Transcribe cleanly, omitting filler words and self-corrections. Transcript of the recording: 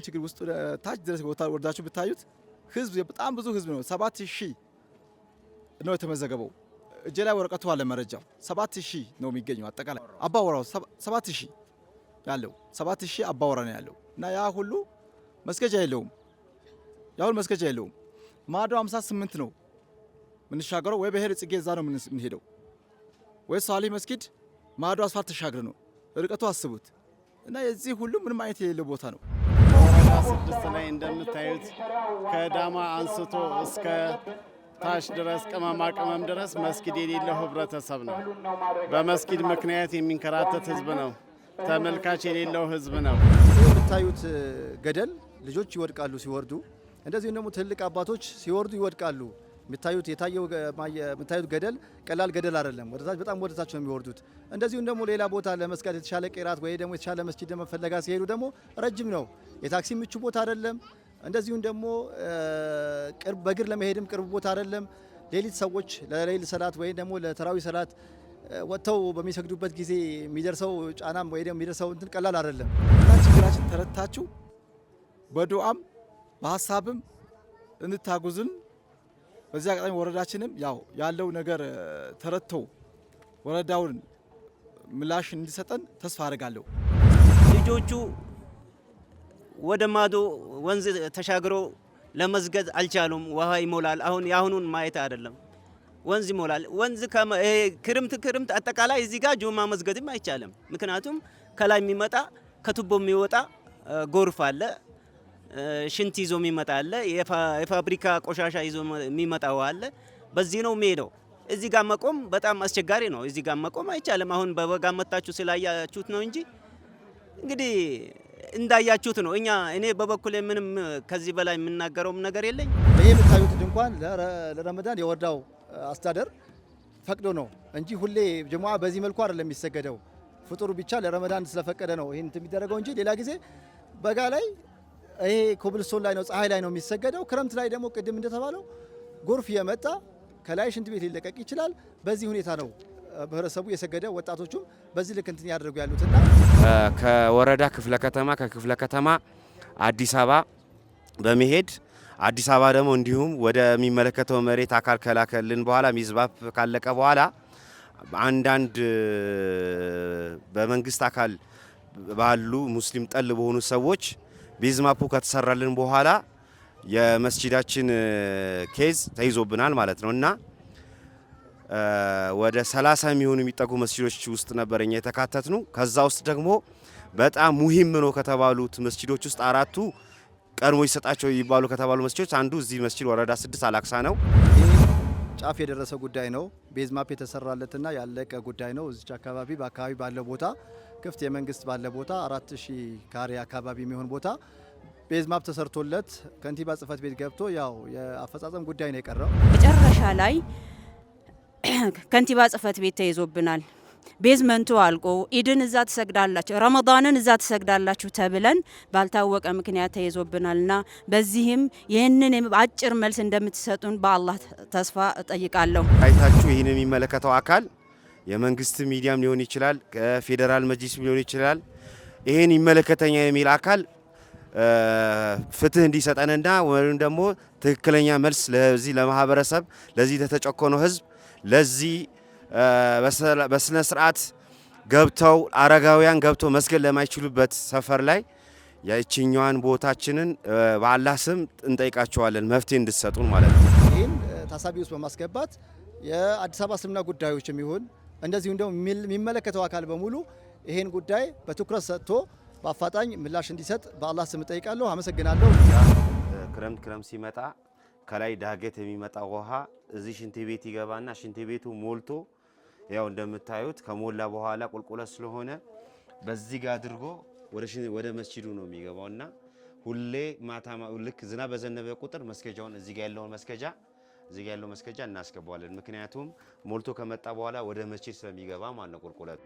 ችግር ውስጥ ታች ድረስ ወርዳችሁ ብታዩት ህዝብ በጣም ብዙ ህዝብ ነው። 7000 ነው የተመዘገበው። እጄ ላይ ወረቀቱ አለ መረጃው 7000 ነው የሚገኘው። አጠቃላይ አባወራው 7000 ያለው 7000 አባወራ ነው ያለው እና ያ ሁሉ መስገጃ የለውም። ያው መስገጃ የለውም። ማዶ 58 ነው ምንሻገረው ወይ በሄር ጽጌ እዛ ነው ምንሄደው ወይ ሷሊ መስጊድ ማዶ አስፋልት ተሻግረ ነው ርቀቱ አስቡት። እና የዚህ ሁሉ ምንም አይነት የሌለው ቦታ ነው። ወረዳ 6 ላይ እንደምታዩት ከዳማ አንስቶ እስከ ታች ድረስ ቅመማ ቅመም ድረስ መስጊድ የሌለው ህብረተሰብ ነው። በመስጊድ ምክንያት የሚንከራተት ህዝብ ነው። ተመልካች የሌለው ህዝብ ነው። የምታዩት ገደል ልጆች ይወድቃሉ ሲወርዱ፣ እንደዚሁም ደግሞ ትልቅ አባቶች ሲወርዱ ይወድቃሉ። የምታዩት ገደል ቀላል ገደል አይደለም። ወደታች በጣም ወደታች ነው የሚወርዱት። እንደዚሁም ደግሞ ሌላ ቦታ ለመስጋት የተሻለ ቂራት ወይ ደግሞ የተሻለ መስጂድ ለመፈለጋ ሲሄዱ ደግሞ ረጅም ነው። የታክሲ ምቹ ቦታ አይደለም። እንደዚሁም ደግሞ በእግር ለመሄድም ቅርብ ቦታ አይደለም። ሌሊት ሰዎች ለሌሊት ሰላት ወይ ደግሞ ለተራዊ ሰላት ወጥተው በሚሰግዱበት ጊዜ የሚደርሰው ጫናም ወይ ደግሞ የሚደርሰው እንትን ቀላል አይደለም። ችግራችን ተረታችሁ በዱዓም በሐሳብም እንታጉዝን። በዚህ አጋጣሚ ወረዳችንም ያው ያለው ነገር ተረተው ወረዳውን ምላሽ እንዲሰጠን ተስፋ አደርጋለሁ። ልጆቹ ወደ ማዶ ወንዝ ተሻግሮ ለመስገድ አልቻሉም። ውሃ ይሞላል። አሁን ያሁኑን ማየት አይደለም፣ ወንዝ ይሞላል። ወንዝ ክርምት አጠቃላይ እዚህ ጋር ጁማ መስገድም አይቻልም። ምክንያቱም ከላይ የሚመጣ ከቱቦ የሚወጣ ጎርፍ አለ፣ ሽንት ይዞ የሚመጣ አለ፣ የፋብሪካ ቆሻሻ ይዞ የሚመጣው አለ። በዚህ ነው የሚሄደው። እዚህ ጋር መቆም በጣም አስቸጋሪ ነው። እዚህ ጋር መቆም አይቻልም። አሁን በበጋ መጣችሁ ስላያችሁት ነው እንጂ እንግዲህ እንዳያችሁት ነው። እኔ በበኩሌ ምንም ከዚህ በላይ የምናገረውም ነገር የለኝ። ይሄ የምታዩት ድንኳን ለረመዳን የወረዳው አስተዳደር ፈቅዶ ነው እንጂ ሁሌ ጀማዓ በዚህ መልኩ አይደለም የሚሰገደው። ፍጡሩ ብቻ ለረመዳን ስለፈቀደ ነው ይሄን የሚደረገው እንጂ ሌላ ጊዜ በጋ ላይ ይሄ ኮብልስቶን ላይ ነው፣ ፀሐይ ላይ ነው የሚሰገደው። ክረምት ላይ ደግሞ ቅድም እንደተባለው ጎርፍ የመጣ ከላይ ሽንት ቤት ሊለቀቅ ይችላል። በዚህ ሁኔታ ነው ህብረተሰቡ የሰገደ። ወጣቶቹም በዚህ ልክ እንትን ያደርጉ ያሉትና ከወረዳ ክፍለ ከተማ ከክፍለ ከተማ አዲስ አበባ በመሄድ አዲስ አበባ ደግሞ እንዲሁም ወደሚመለከተው መሬት አካል ከላከልን በኋላ ሚዝባብ ካለቀ በኋላ አንዳንድ በመንግስት አካል ባሉ ሙስሊም ጠል በሆኑ ሰዎች ቤዝማፑ ከተሰራልን በኋላ የመስጂዳችን ኬዝ ተይዞብናል ማለት ነው እና ወደ 30 የሚሆኑ የሚጠጉ መስጂዶች ውስጥ ነበርኛ የተካተትኑ። ከዛ ውስጥ ደግሞ በጣም ሙሂም ነው ከተባሉት መስጂዶች ውስጥ አራቱ ቀድሞ ይሰጣቸው ይባሉ ከተባሉ መስጂዶች አንዱ እዚህ መስጂድ ወረዳ 6 አላክሳ ነው። ጫፍ የደረሰ ጉዳይ ነው። ቤዝማፕ የተሰራለትና ያለቀ ጉዳይ ነው። እዚች አካባቢ በአካባቢ ባለ ቦታ ክፍት የመንግስት ባለ ቦታ 4000 ካሬ አካባቢ የሚሆን ቦታ ቤዝማፕ ተሰርቶለት ከንቲባ ጽህፈት ቤት ገብቶ ያው የአፈጻጸም ጉዳይ ነው የቀረው። መጨረሻ ላይ ከንቲባ ጽህፈት ቤት ተይዞብናል። ቤዝመንቱ አልቆ ኢድን እዛ ትሰግዳላችሁ፣ ረመዳንን እዛ ትሰግዳላችሁ ተብለን ባልታወቀ ምክንያት ተይዞብናልና በዚህም ይህንን አጭር መልስ እንደምትሰጡን በአላህ ተስፋ እጠይቃለሁ። አይታችሁ ይህን የሚመለከተው አካል የመንግስት ሚዲያም ሊሆን ይችላል፣ ከፌዴራል መጅሊስም ሊሆን ይችላል። ይህን ይመለከተኛ የሚል አካል ፍትህ እንዲሰጠንና ወይም ደግሞ ትክክለኛ መልስ ለዚህ ለማህበረሰብ ለዚህ ለተጨቆነው ህዝብ ለዚህ በስነ ስርዓት ገብተው አረጋውያን ገብተው መስገድ ለማይችሉበት ሰፈር ላይ የእችኛዋን ቦታችንን በአላህ ስም እንጠይቃቸዋለን መፍትሄ እንድትሰጡን ማለት ነው። ይህን ታሳቢ ውስጥ በማስገባት የአዲስ አበባ እስልምና ጉዳዮች የሚሆን እንደዚሁም ደግሞ የሚመለከተው አካል በሙሉ ይህን ጉዳይ በትኩረት ሰጥቶ በአፋጣኝ ምላሽ እንዲሰጥ በአላህ ስም እጠይቃለሁ። አመሰግናለሁ። ክረምት ሲመጣ ከላይ ዳገት የሚመጣ ውሃ እዚህ ሽንት ቤት ይገባና ሽንት ቤቱ ሞልቶ ያው እንደምታዩት ከሞላ በኋላ ቁልቁለት ስለሆነ በዚህ ጋር አድርጎ ወደ መስጂዱ ነው የሚገባውና ሁሌ ማታ ልክ ዝናብ በዘነበ ቁጥር መስገጃውን እዚህ ጋር ያለው መስገጃ እናስገባዋለን። ምክንያቱም ሞልቶ ከመጣ በኋላ ወደ መስጂድ ስለሚገባ ማለት ነው ቁልቁለት